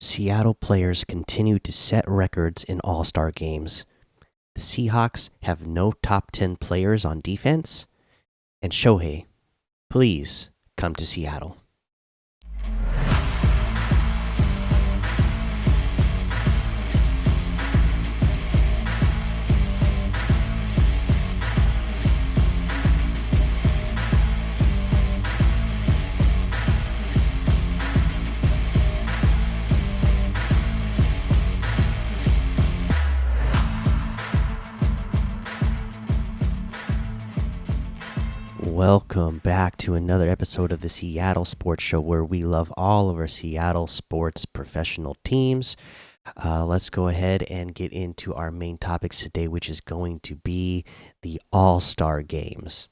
Seattle players continue to set records in All-Star games. The Seahawks have no top 10 players on defense. And Shohei, please come to Seattle. Welcome back to another episode of the Seattle Sports Show, where we love all of our Seattle sports professional teams. Let's go ahead and get into our main topics today, which is going to be the All-Star games.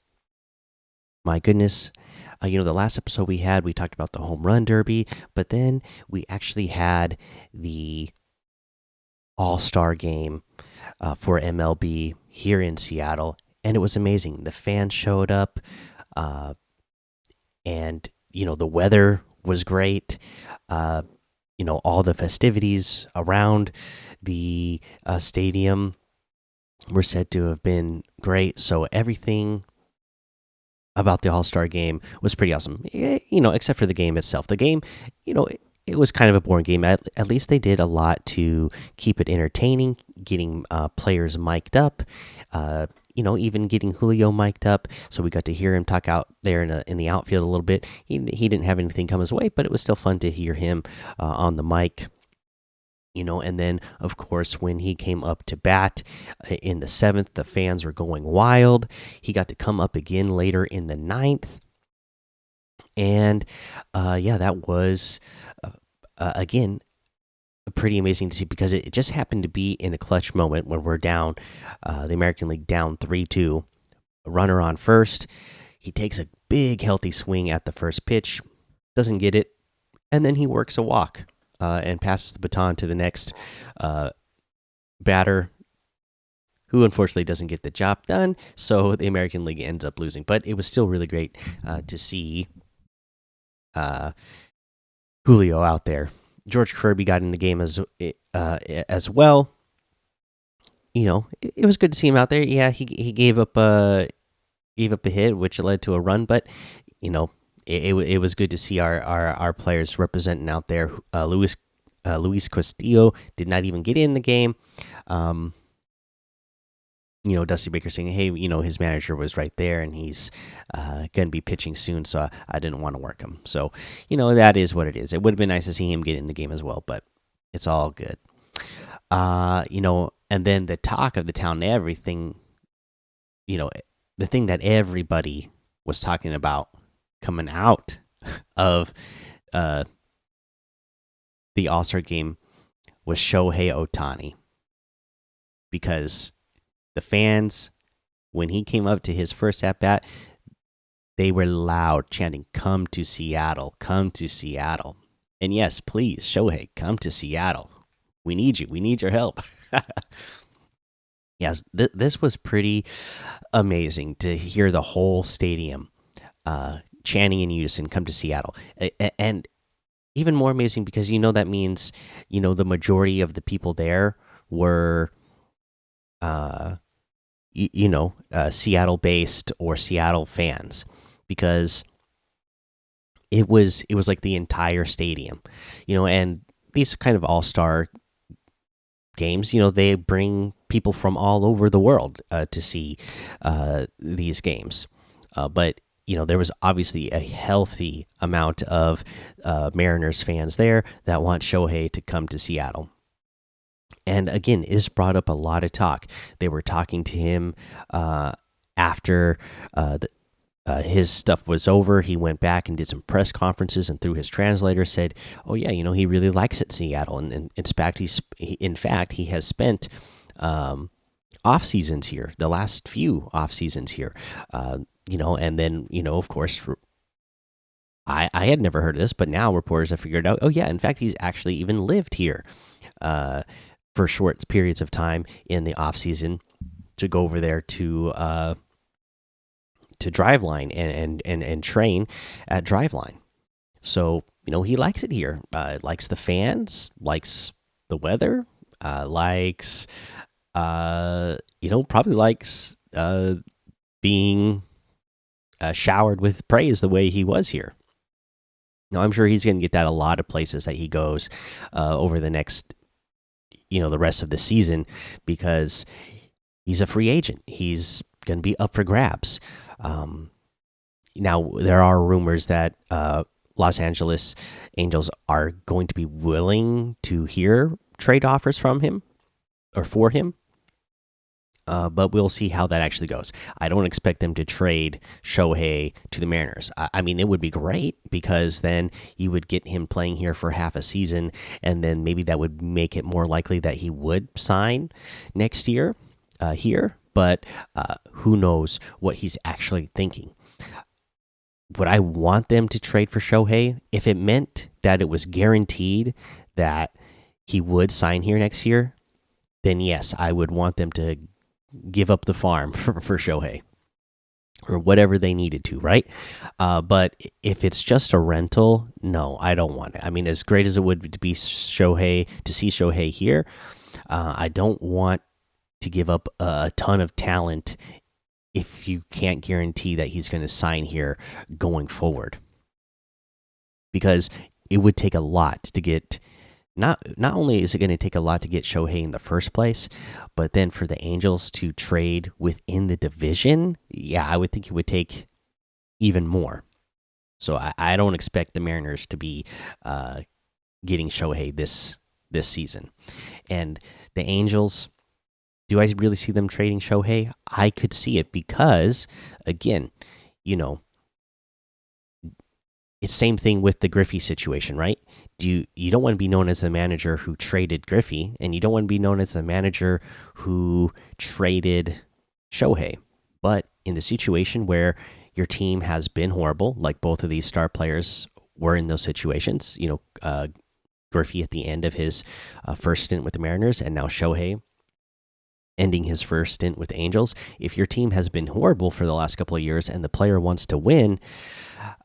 My goodness, the last episode we talked about the home run derby, but then we actually had the All-Star game for MLB here in Seattle, and it was amazing. The fans showed up, and the weather was great. All the festivities around the stadium were said to have been great. So everything about the All-Star game was pretty awesome. Except for the game itself. The game, it was kind of a boring game. At least they did a lot to keep it entertaining, getting players mic'd up. Even getting Julio mic'd up, so we got to hear him talk out there in the outfield a little bit. He didn't have anything come his way, but it was still fun to hear him on the mic. And then of course when he came up to bat in the seventh, the fans were going wild. He got to come up again later in the ninth, and that was again pretty amazing to see, because it just happened to be in a clutch moment when we're down, the American League down 3-2, runner on first. He takes a big healthy swing at the first pitch, doesn't get it, and then he works a walk and passes the baton to the next batter, who unfortunately doesn't get the job done. So the American League ends up losing, but it was still really great to see Julio out there. George Kirby got in the game as well. It was good to see him out there. Yeah, he gave up a hit, which led to a run, but it was good to see our players representing out there. Luis Castillo did not even get in the game. Dusty Baker saying, hey, his manager was right there, and he's going to be pitching soon, so I didn't want to work him. So, that is what it is. It would have been nice to see him get in the game as well, but it's all good. And then the talk of the town, everything, the thing that everybody was talking about coming out of the All-Star game was Shohei Ohtani, because the fans, when he came up to his first at bat, they were loud, chanting, "Come to Seattle, come to Seattle." And yes, please, Shohei, come to Seattle. We need you. We need your help. Yes, this was pretty amazing to hear the whole stadium chanting in unison, "Come to Seattle." And even more amazing because that means the majority of the people there were Seattle based or Seattle fans, because it was like the entire stadium. And these kind of all-star games, they bring people from all over the world to see these games, but there was obviously a healthy amount of Mariners fans there that want Shohei to come to Seattle. And again, this brought up a lot of talk. They were talking to him after his stuff was over. He went back and did some press conferences, and through his translator said, "Oh yeah, he really likes it in Seattle." And in fact, he has spent off seasons here, the last few off seasons here. And then of course, I had never heard of this, but now reporters have figured out. Oh yeah, in fact, he's actually even lived here for short periods of time in the off season to go over there to Driveline and train at Driveline. So he likes it here. Likes the fans, likes the weather, likes, probably likes being showered with praise the way he was here. Now, I'm sure he's going to get that a lot of places that he goes over the next, the rest of the season, because he's a free agent. He's going to be up for grabs. Now, there are rumors that Los Angeles Angels are going to be willing to hear trade offers from him or for him. But we'll see how that actually goes. I don't expect them to trade Shohei to the Mariners. I mean, it would be great, because then you would get him playing here for half a season, and then maybe that would make it more likely that he would sign next year here. But who knows what he's actually thinking. Would I want them to trade for Shohei if it meant that it was guaranteed that he would sign here next year? Then yes, I would want them to give up the farm for Shohei, or whatever they needed to, right? But if it's just a rental, no, I don't want it. I mean, as great as it would be Shohei to see Shohei here, I don't want to give up a ton of talent if you can't guarantee that he's going to sign here going forward, because it would take a lot to get. Not only is it going to take a lot to get Shohei in the first place, but then for the Angels to trade within the division, yeah, I would think it would take even more. So I don't expect the Mariners to be getting Shohei this season. And the Angels, do I really see them trading Shohei? I could see it, because, again, it's same thing with the Griffey situation, right? You don't want to be known as the manager who traded Griffey, and you don't want to be known as the manager who traded Shohei. But in the situation where your team has been horrible, like both of these star players were in those situations, Griffey at the end of his first stint with the Mariners, and now Shohei ending his first stint with the Angels. If your team has been horrible for the last couple of years and the player wants to win,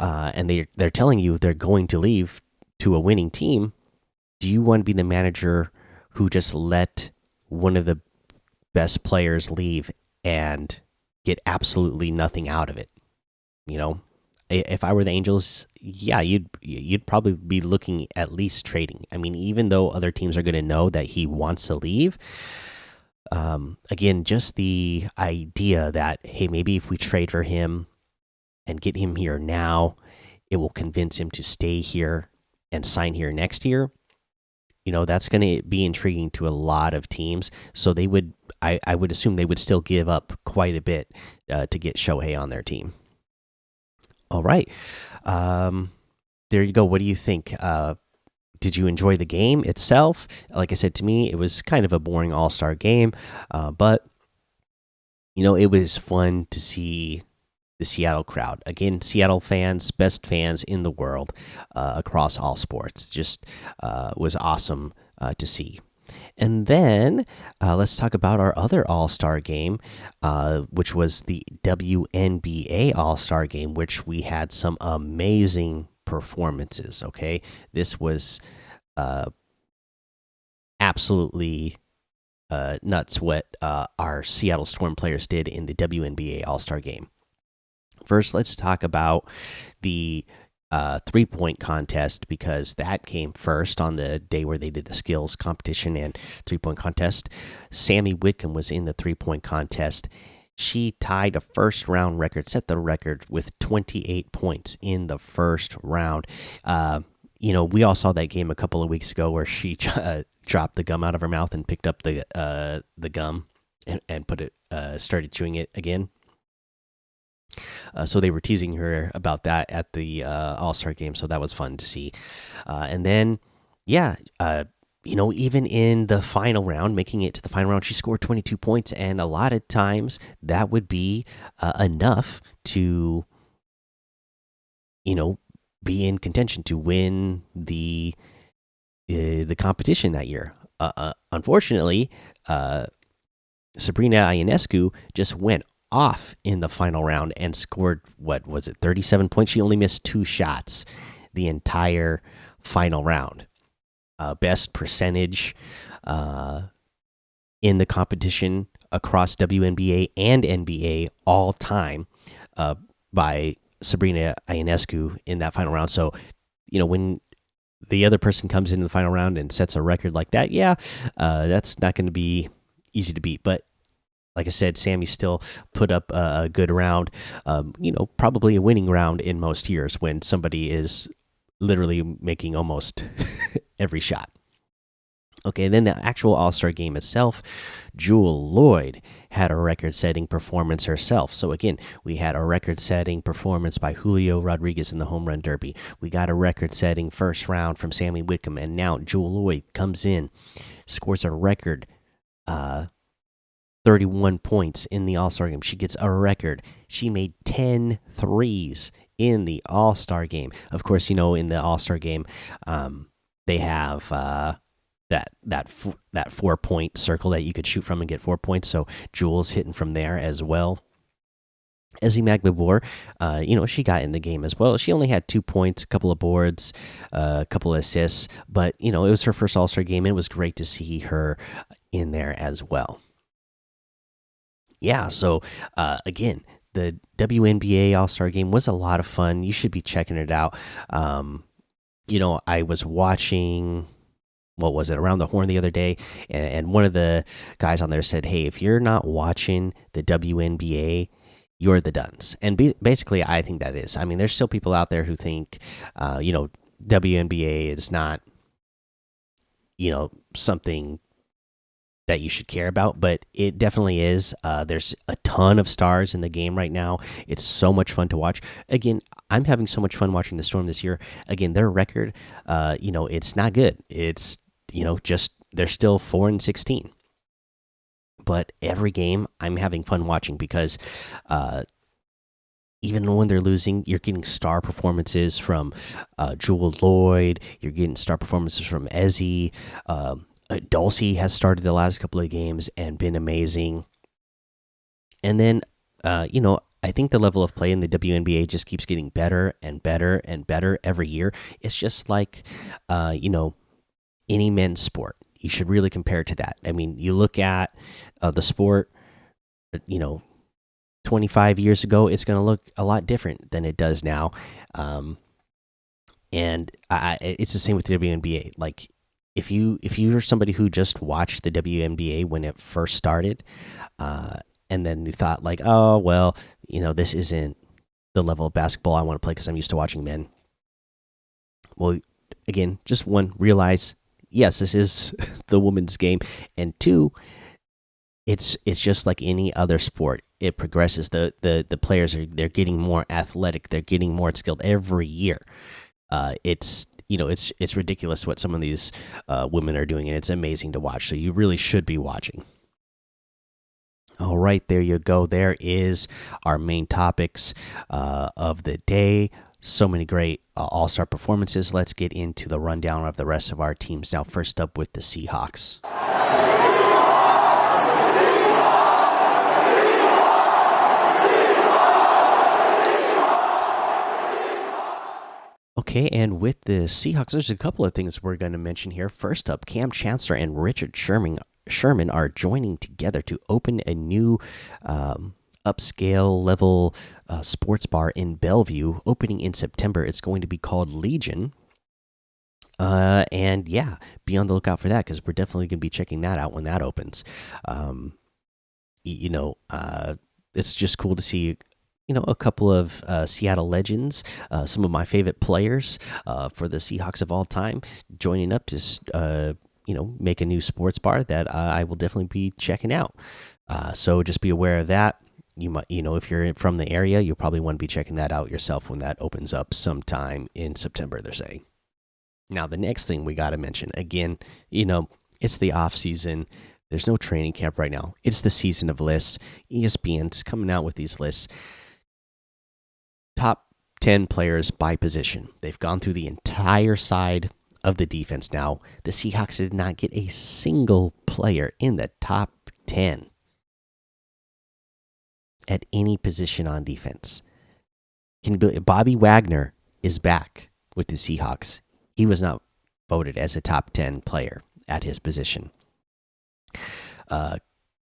and they're telling you they're going to leave to a winning team, do you want to be the manager who just let one of the best players leave and get absolutely nothing out of it? If I were the Angels, yeah, you'd probably be looking at least trading. I mean, even though other teams are going to know that he wants to leave, again, just the idea that, hey, maybe if we trade for him and get him here now, it will convince him to stay here and sign here next year. That's going to be intriguing to a lot of teams. So they would, I would assume they would still give up quite a bit to get Shohei on their team. All right. There you go. What do you think? Did you enjoy the game itself? Like I said, to me, it was kind of a boring all-star game. But, it was fun to see the Seattle crowd. Again, Seattle fans, best fans in the world across all sports. Just was awesome to see. And then let's talk about our other All-Star game, which was the WNBA All-Star game, which we had some amazing performances. Okay, this was absolutely nuts what our Seattle Storm players did in the WNBA All-Star game. First, let's talk about the 3-point contest, because that came first on the day where they did the skills competition and 3-point contest. Sammy Whitcomb was in the 3-point contest. She tied a first round record, set the record with 28 points in the first round. We all saw that game a couple of weeks ago where she dropped the gum out of her mouth and picked up the gum and put it, started chewing it again. So they were teasing her about that at the All-Star game, so that was fun to see. And then, even in the final round, making it to the final round, she scored 22 points, and a lot of times that would be enough to, be in contention to win the competition that year. Unfortunately, Sabrina Ionescu just went off in the final round and scored, what was it, 37 points. She only missed 2 shots the entire final round. Best percentage in the competition across WNBA and NBA all time by Sabrina Ionescu in that final round. So, when the other person comes into the final round and sets a record like that, yeah, that's not going to be easy to beat. But like I said, Sammy still put up a good round, probably a winning round in most years when somebody is literally making almost every shot. Okay, then the actual All Star game itself, Jewel Lloyd had a record setting performance herself. So, again, we had a record setting performance by Julio Rodriguez in the Home Run Derby. We got a record setting first round from Sammy Whitcomb. And now Jewel Lloyd comes in, scores a record 31 points in the All Star game. She gets a record. She made 10 threes in the All Star game. Of course, in the All Star game, they have that 4-point circle that you could shoot from and get 4 points. So Jules hitting from there as well. Ezzy Magbavor, she got in the game as well. She only had 2 points, a couple of boards, a couple of assists, but it was her first All Star game. And it was great to see her in there as well. Yeah, so again, the WNBA All Star game was a lot of fun. You should be checking it out. I was watching, what was it, Around the Horn the other day, and one of the guys on there said, "Hey, if you're not watching the WNBA, you're the dunce." And basically, I think that is. I mean, there's still people out there who think, WNBA is not, something that you should care about, but it definitely is. There's a ton of stars in the game right now. It's so much fun to watch. Again, I'm having so much fun watching the Storm this year. Again, their record, it's not good. It's just they're still 4-16. But every game, I'm having fun watching because even when they're losing, you're getting star performances from Jewel Lloyd. You're getting star performances from Ezzy. Dulcie has started the last couple of games and been amazing. And then, I think the level of play in the WNBA just keeps getting better and better and better every year. It's just like, any men's sport. You should really compare it to that. I mean, you look at the sport, 25 years ago, it's going to look a lot different than it does now. And it's the same with the WNBA. Like, if you're somebody who just watched the WNBA when it first started, and then you thought like, oh well, this isn't the level of basketball I want to play because I'm used to watching men. Well, again, just one, realize yes, this is the women's game, and two, it's just like any other sport. It progresses. The players they're getting more athletic. They're getting more skilled every year. It's ridiculous what some of these women are doing, and it's amazing to watch. So you really should be watching. All right, there you go. There is our main topics of the day. So many great all-star performances. Let's get into the rundown of the rest of our teams now. First up with the Seahawks. Okay, and with the Seahawks, there's a couple of things we're going to mention here. First up, Cam Chancellor and Richard Sherman are joining together to open a new upscale level sports bar in Bellevue, opening in September. It's going to be called Legion. And yeah, be on the lookout for that because we're definitely going to be checking that out when that opens. It's just cool to see a couple of Seattle legends, some of my favorite players for the Seahawks of all time, joining up to make a new sports bar that I will definitely be checking out. So just be aware of that. You might, if you're from the area, you'll probably want to be checking that out yourself when that opens up sometime in September, they're saying. Now, the next thing we got to mention, again, it's the off season. There's no training camp right now. It's the season of lists. ESPN's coming out with these lists. Top 10 players by position. They've gone through the entire side of the defense now. The Seahawks did not get a single player in the top 10 at any position on defense. Bobby Wagner is back with the Seahawks. he was not voted as a top 10 player at his position.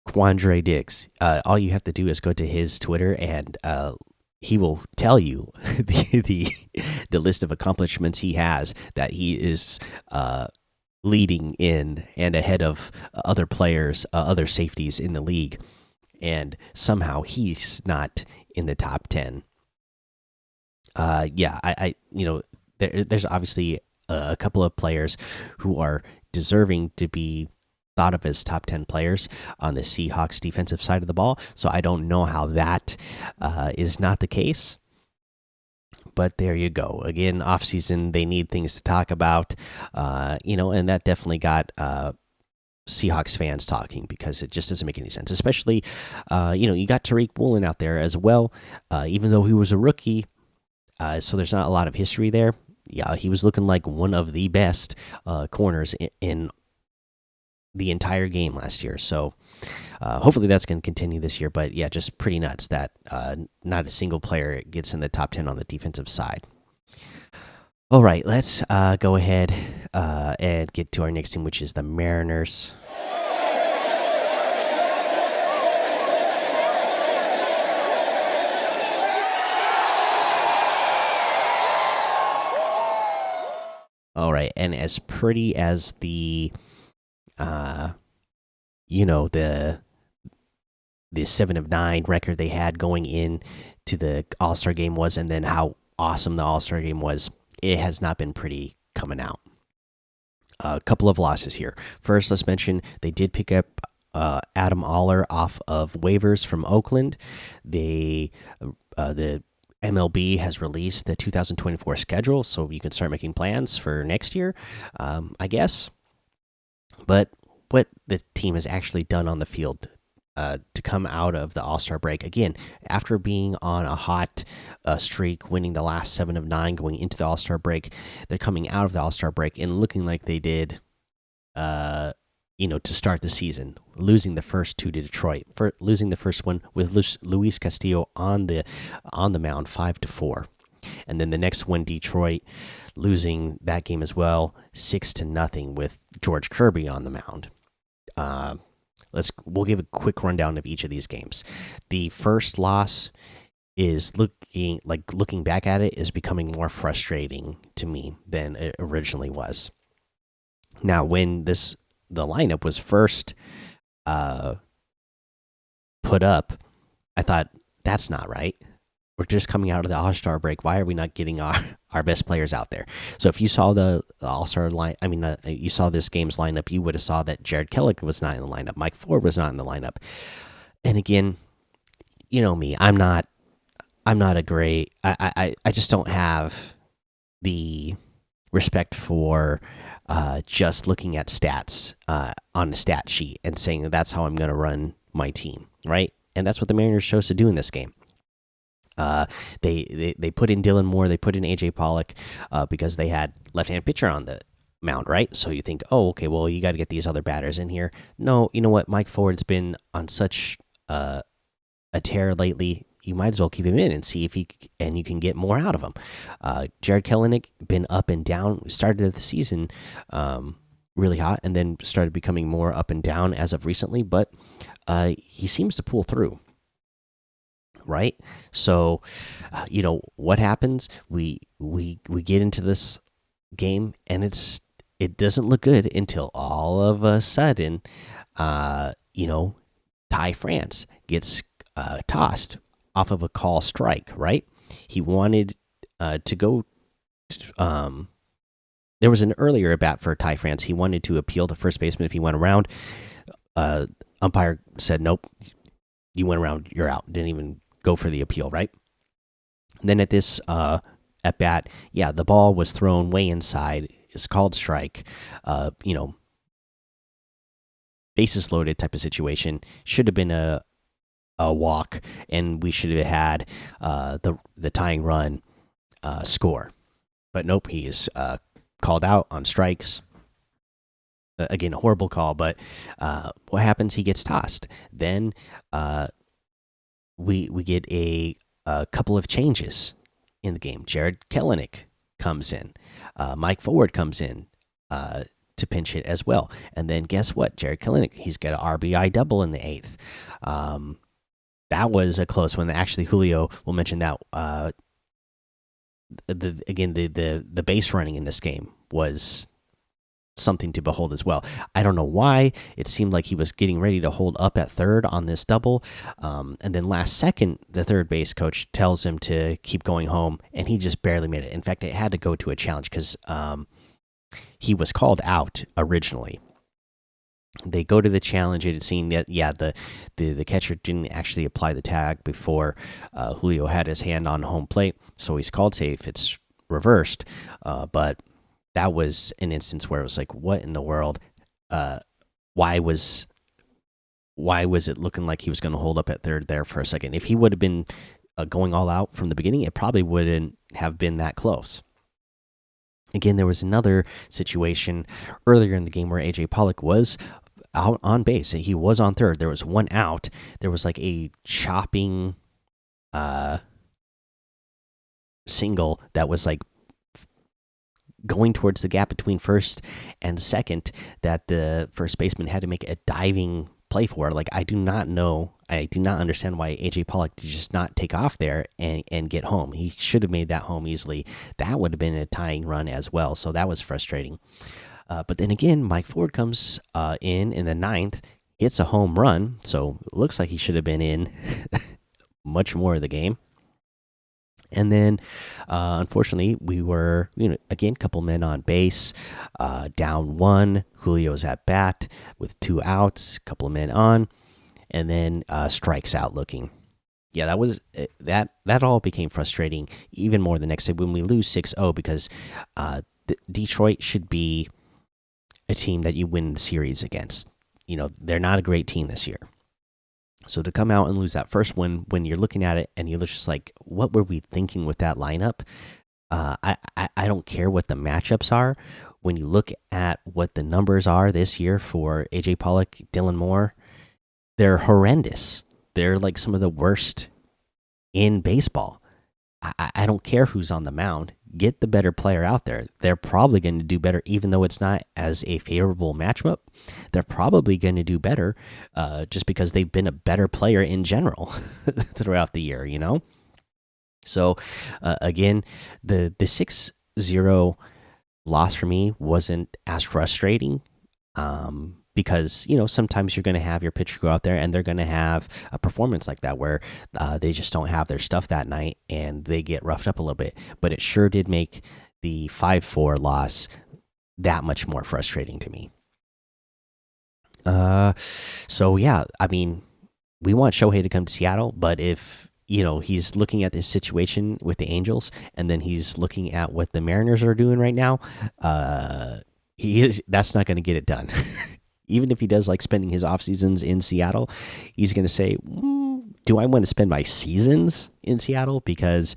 Quandre Diggs, all you have to do is go to his Twitter, and he will tell you the list of accomplishments he has, that he is leading in and ahead of other players, other safeties in the league, and somehow he's not in the top 10. Yeah, there's obviously a couple of players who are deserving to be thought of as top 10 players on the Seahawks defensive side of the ball. So I don't know how that is not the case. But there you go. Again, offseason, they need things to talk about, and that definitely got Seahawks fans talking, because it just doesn't make any sense. Especially, you got Tariq Woolen out there as well, even though he was a rookie. So there's not a lot of history there. Yeah, he was looking like one of the best corners in the entire game last year. So hopefully that's going to continue this year. But yeah, just pretty nuts that not a single player gets in the top 10 on the defensive side. All right, let's go ahead and get to our next team, which is the Mariners. All right, and as pretty as the 7-9 record they had going in to the All-Star game was, and then how awesome the All-Star game was, it has not been pretty coming out. A couple of losses here. First, let's mention they did pick up Adam Aller off of waivers from Oakland. The MLB has released the 2024 schedule, so you can start making plans for next year, I guess. But what the team has actually done on the field to come out of the All-Star break, again, after being on a hot streak, winning the last 7 of 9 going into the All-Star break, they're coming out of the All-Star break and looking like they did, to start the season, losing the first 2 to Detroit, losing the first one with Luis Castillo on the mound 5-4, and then the next one, Detroit, losing that game as well 6-0 with George Kirby on the mound. We'll give a quick rundown of each of these games. The first loss is looking back at it, is becoming more frustrating to me than it originally was. Now, when the lineup was first put up, I thought, that's not right. We're just coming out of the All-Star break. Why are we not getting our best players out there? So if you saw the All-Star line, you saw this game's lineup, you would have saw that Jared Kelly was not in the lineup. Mike Ford was not in the lineup. And again, you know me, I'm not a great. I just don't have the respect for just looking at stats on a stat sheet and saying that's how I'm going to run my team, right? And that's what the Mariners chose to do in this game. They put in Dylan Moore, they put in AJ Pollock because they had left-hand pitcher on the mound, right? So you think, oh, okay, well, you got to get these other batters in here. No, you know what? Mike Ford's been on such a tear lately. You might as well keep him in and see if you can get more out of him. Jared Kelenic been up and down. Started the season really hot and then started becoming more up and down as of recently, but he seems to pull through. Right, so what happens? We get into this game and it doesn't look good until all of a sudden, Ty France gets tossed off of a call strike. Right, he wanted to go. There was an earlier at bat for Ty France. He wanted to appeal to first baseman if he went around. Umpire said, "Nope, you went around. You're out." Didn't even go for the appeal, right? Then at this at bat, yeah, the ball was thrown way inside. It's called strike. Bases loaded type of situation. Should have been a walk, and we should have had the tying run score. But nope, he is called out on strikes. Again, a horrible call. But what happens? He gets tossed. Then we get a couple of changes in the game. Jared Kelenic comes in. Mike Forward comes in to pinch hit as well. And then guess what? Jared Kalinick, he's got an RBI double in the eighth. That was a close one. Actually, Julio will mention that. The base running in this game was something to behold as well. I don't know why. It seemed like he was getting ready to hold up at third on this double. And then last second, the third base coach tells him to keep going home, and he just barely made it. In fact, it had to go to a challenge because he was called out originally. They go to the challenge. It had seen that, yeah, the catcher didn't actually apply the tag before Julio had his hand on home plate, so he's called safe. It's reversed, but that was an instance where it was like, what in the world? Why was it looking like he was going to hold up at third there for a second? If he would have been going all out from the beginning, it probably wouldn't have been that close. Again, there was another situation earlier in the game where AJ Pollock was out on base. He was on third. There was one out. There was like a chopping single that was like going towards the gap between first and second that the first baseman had to make a diving play for. Like, I do not understand why AJ Pollock did just not take off there and get home. He should have made that home easily. That would have been a tying run as well, so that was frustrating. But then again, Mike Ford comes in the ninth, hits a home run, so it looks like he should have been in much more of the game. And then, unfortunately, we were, again, a couple men on base, down one. Julio's at bat with 2 outs, a couple of men on, and then strikes out looking. Yeah, that was that all became frustrating even more the next day when we lose 6-0 because Detroit should be a team that you win the series against. They're not a great team this year. So to come out and lose that first one, when you're looking at it and you're just like, what were we thinking with that lineup? I don't care what the matchups are. When you look at what the numbers are this year for AJ Pollock, Dylan Moore, they're horrendous. They're like some of the worst in baseball. I don't care who's on the mound. Get the better player out there. They're probably going to do better, even though it's not as a favorable matchup. They're probably going to do better just because they've been a better player in general throughout the year, So, again, the 6-0 loss for me wasn't as frustrating because, sometimes you're going to have your pitcher go out there and they're going to have a performance like that where they just don't have their stuff that night and they get roughed up a little bit. But it sure did make the 5-4 loss that much more frustrating to me. So, yeah, I mean, we want Shohei to come to Seattle, but if he's looking at this situation with the Angels and then he's looking at what the Mariners are doing right now, that's not going to get it done. Even if he does like spending his off seasons in Seattle, he's going to say, do I want to spend my seasons in Seattle? Because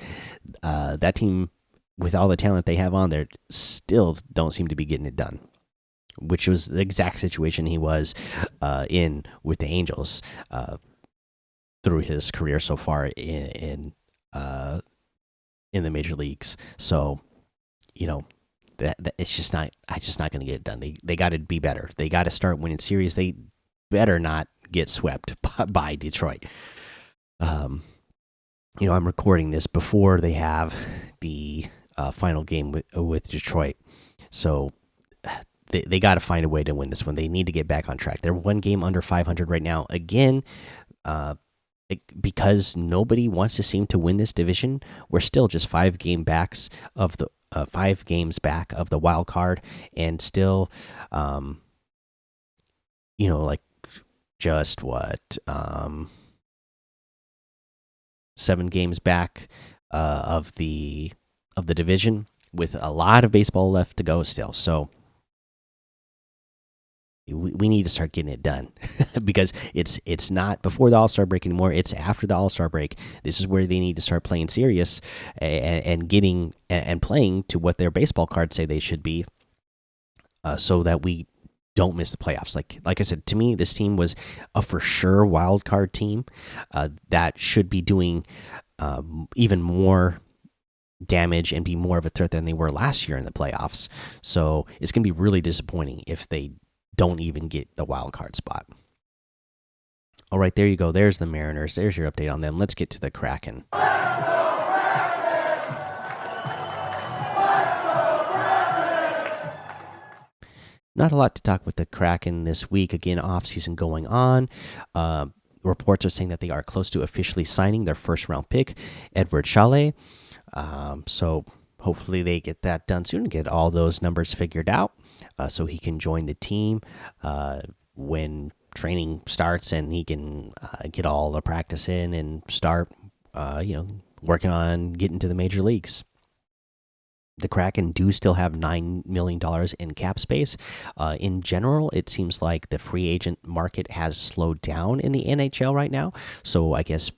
that team, with all the talent they have on there, still don't seem to be getting it done, which was the exact situation he was in with the Angels through his career so far in the major leagues. So, that it's just not going to get it done. They got to be better. They got to start winning series. They better not get swept by Detroit. I'm recording this before they have the final game with Detroit, so they got to find a way to win this one. They need to get back on track. They're one game under 500 right now. Again, because nobody wants to seem to win this division, we're still just 5 games back of the 5 games back of the wild card, and still, like just what 7 games back of the division, with a lot of baseball left to go still. So we need to start getting it done because it's not before the All-Star break anymore. It's after the All-Star break. This is where they need to start playing serious and getting and playing to what their baseball cards say they should be, so that we don't miss the playoffs. Like I said, to me, this team was a for sure wild card team that should be doing even more damage and be more of a threat than they were last year in the playoffs. So it's going to be really disappointing if they don't even get the wild card spot. All right, there you go. There's the Mariners. There's your update on them. Let's get to the Kraken. Not a lot to talk with the Kraken this week. Again, offseason going on. Reports are saying that they are close to officially signing their first round pick, Edward Shohei. So hopefully they get that done soon and get all those numbers figured out so he can join the team when training starts and he can get all the practice in and start, working on getting to the major leagues. The Kraken do still have $9 million in cap space. In general, it seems like the free agent market has slowed down in the NHL right now. So I guess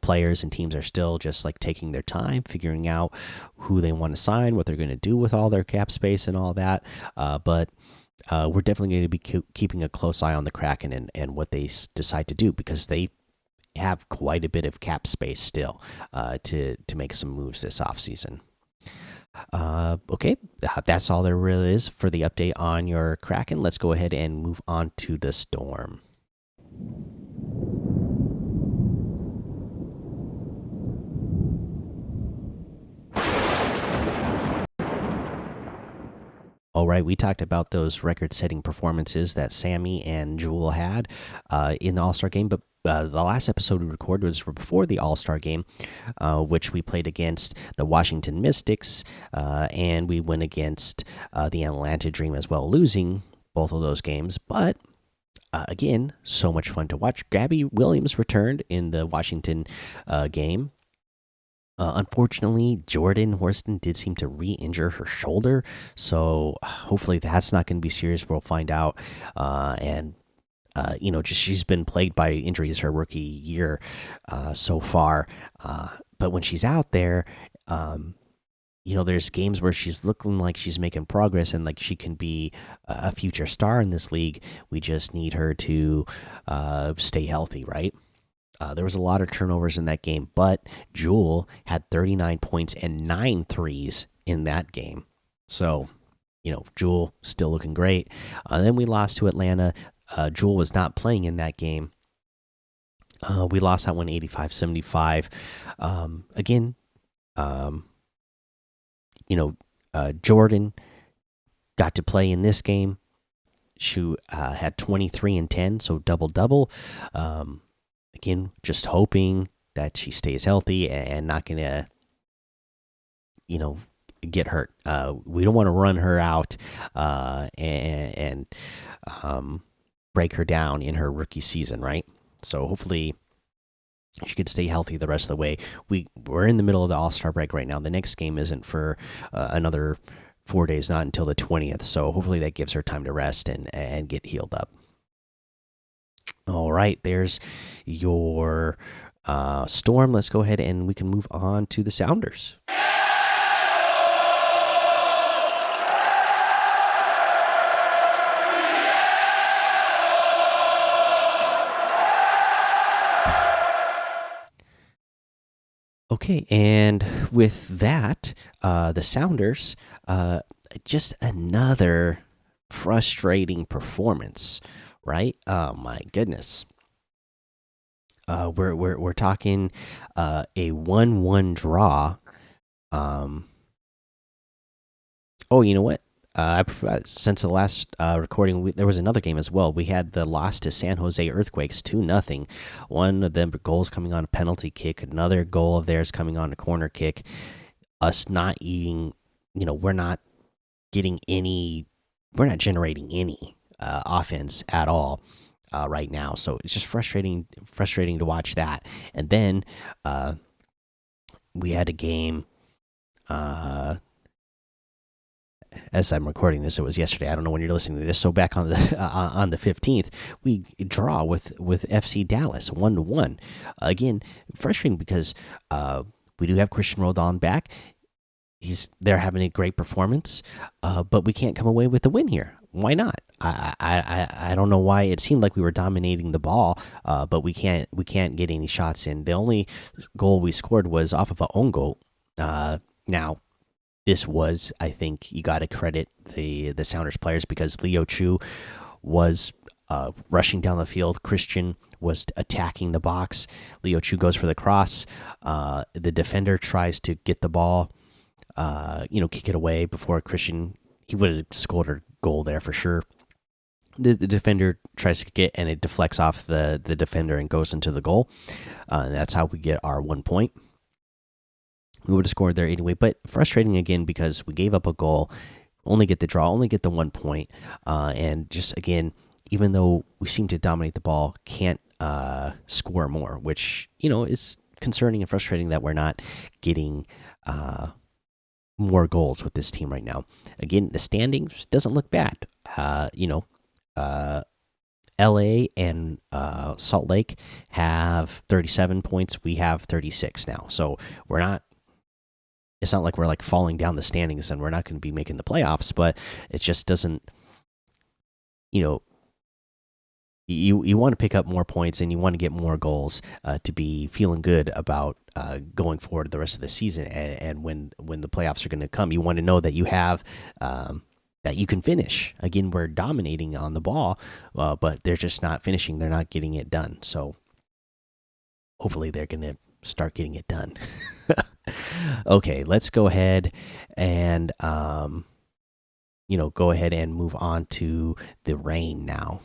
players and teams are still just like taking their time, figuring out who they want to sign, what they're going to do with all their cap space and all that. But we're definitely going to be keeping a close eye on the Kraken and what they decide to do, because they have quite a bit of cap space still to make some moves this offseason. Okay, that's all there really is for the update on your Kraken. Let's go ahead and move on to the Storm. All right, we talked about those record-setting performances that Sammy and Jewel had in the All-Star game, but the last episode we recorded was before the All-Star game, which we played against the Washington Mystics, and we went against the Atlanta Dream as well, losing both of those games. But again, so much fun to watch. Gabby Williams returned in the Washington game. Unfortunately, Jordan Horston did seem to re-injure her shoulder, so hopefully that's not going to be serious. We'll find out. Just she's been plagued by injuries her rookie year so far. But when she's out there, there's games where she's looking like she's making progress and like she can be a future star in this league. We just need her to stay healthy, right? There was a lot of turnovers in that game, but Jewel had 39 points and 9 threes in that game. So, Jewel still looking great. Then we lost to Atlanta. Jewel was not playing in that game. We lost that one 85-75. Again, Jordan got to play in this game. She had 23 and 10, so double-double. Again, just hoping that she stays healthy and not going to, get hurt. We don't want to run her out and break her down in her rookie season, right? So hopefully she could stay healthy the rest of the way. We're in the middle of the All-Star break right now. The next game isn't for another 4 days, not until the 20th. So hopefully that gives her time to rest and get healed up. All right, there's your Storm. Let's go ahead and we can move on to the Sounders. Okay, and with that, the Sounders, just another frustrating performance. Right? Oh my goodness. We're talking a 1-1 draw. Oh, you know what? Since the last recording, there was another game as well. We had the loss to San Jose Earthquakes 2-0. One of them goals coming on a penalty kick. Another goal of theirs coming on a corner kick. Us not eating. We're not getting any. We're not generating any offense at all right now, so it's just frustrating to watch that. And then we had a game as I'm recording this, it was yesterday. I don't know when you're listening to this. So back on the on the 15th, we draw with FC Dallas 1-1. Again, frustrating because we do have Christian Roldan back. They're having a great performance, but we can't come away with the win here. Why not? I don't know why. It seemed like we were dominating the ball, but we can't get any shots in. The only goal we scored was off of a own goal, Now, this was, I think, you got to credit the Sounders players because Leo Chu was rushing down the field. Christian was attacking the box. Leo Chu goes for the cross. The defender tries to get the ball, kick it away before Christian. He would have scored a goal there for sure. The defender tries to get, and it deflects off the defender and goes into the goal. And that's how we get our 1 point. We would have scored there anyway, but frustrating again because we gave up a goal, only get the draw, only get the 1 point, and just again, even though we seem to dominate the ball, can't score more, which is concerning and frustrating that we're not getting more goals with this team right now. Again, the standings doesn't look bad. LA and Salt Lake have 37 points. We have 36 now, so we're not. It's not like we're like falling down the standings and we're not going to be making the playoffs, but it just doesn't. You want to pick up more points and you want to get more goals to be feeling good about going forward the rest of the season. And when the playoffs are going to come, you want to know that you have that you can finish. Again, we're dominating on the ball, but they're just not finishing. They're not getting it done. So hopefully they're going to start getting it done. Okay, let's go ahead and go ahead and move on to the rain now.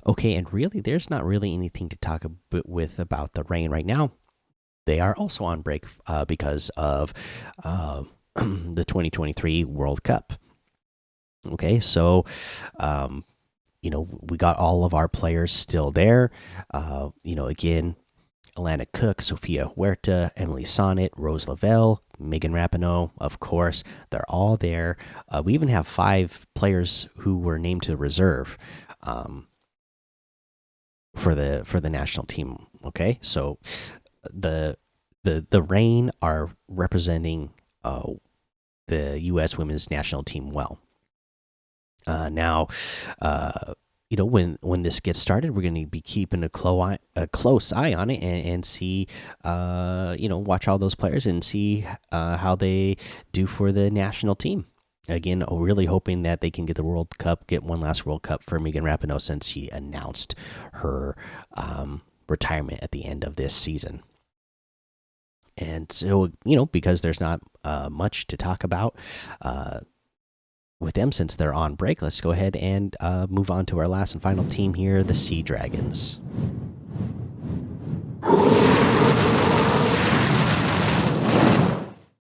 Okay, and really, there's not really anything to talk about the rain right now. They are also on break because of the 2023 World Cup. Okay, so we got all of our players still there. Again, Alana Cook, Sophia Huerta, Emily Sonnet, Rose Lavelle, Megan Rapinoe, of course, they're all there. We even have 5 players who were named to reserve for the national team. Okay, so the Reign are representing the U.S. women's national team well. Now, when this gets started, we're going to be keeping a close eye on it and see, watch all those players and see how they do for the national team. Again, really hoping that they can get the World Cup, get one last World Cup for Megan Rapinoe since she announced her retirement at the end of this season. And so, because there's not much to talk about with them since they're on break, let's go ahead and move on to our last and final team here, the Sea Dragons.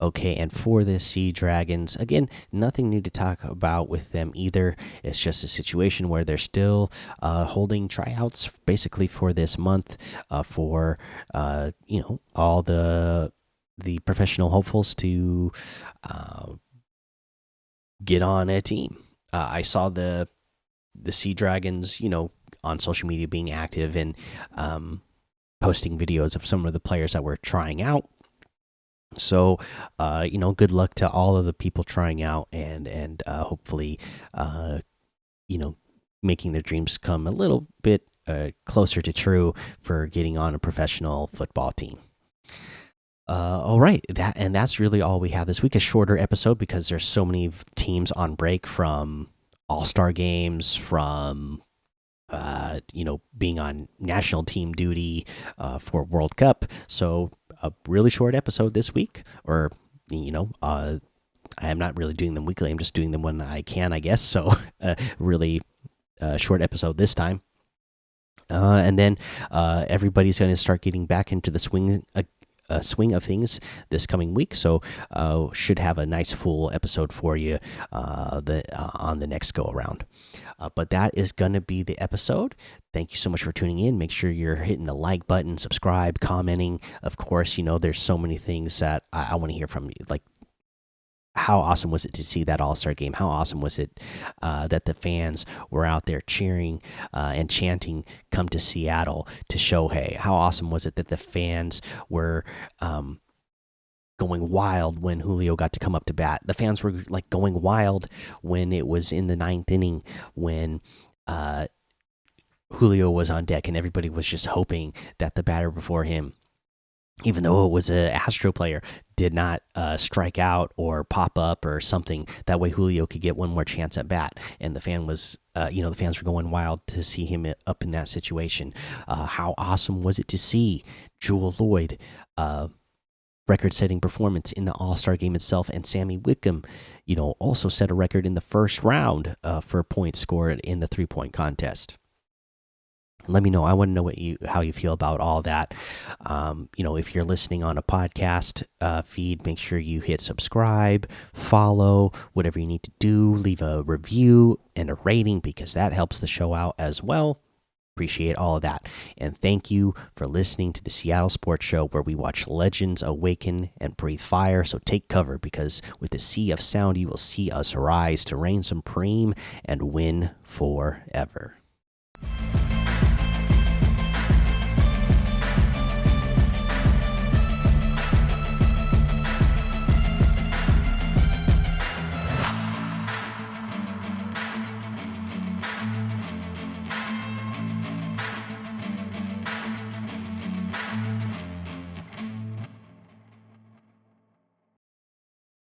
Okay, and for the Sea Dragons, again, nothing new to talk about with them either. It's just a situation where they're still holding tryouts basically for this month for all the professional hopefuls to get on a team. I saw the Sea Dragons, on social media being active and posting videos of some of the players that were trying out. So, good luck to all of the people trying out and hopefully, making their dreams come a little bit closer to true for getting on a professional football team. All right, that's really all we have this week. A shorter episode because there's so many teams on break from all-star games, from being on national team duty for World Cup. So a really short episode this week, or I am not really doing them weekly. I'm just doing them when I can, I guess. So really short episode this time. And then everybody's going to start getting back into the swing of things this coming week, so should have a nice full episode for you on the next go around. But that is gonna be the episode. Thank you so much for tuning in. Make sure you're hitting the like button, subscribe, commenting. Of course, there's so many things that I want to hear from you, like how awesome was it to see that all-star game? How awesome was it that the fans were out there cheering and chanting, come to Seattle to Shohei? How awesome was it that the fans were going wild when Julio got to come up to bat. The fans were like going wild when it was in the ninth inning when Julio was on deck, and everybody was just hoping that the batter before him, even though it was a Astro player, did not strike out or pop up or something. That way Julio could get one more chance at bat. And the fans were going wild to see him up in that situation. How awesome was it to see Jewel Lloyd, record-setting performance in the All-Star game itself, and Sammy Wickham, also set a record in the first round for points scored in the 3-point contest. Let me know. I want to know how you feel about all that. If you're listening on a podcast feed, make sure you hit subscribe, follow, whatever you need to do. Leave a review and a rating because that helps the show out as well. Appreciate all of that. And thank you for listening to the Seattle Sports Show, where we watch legends awaken and breathe fire. So take cover, because with the sea of sound, you will see us rise to reign supreme and win forever.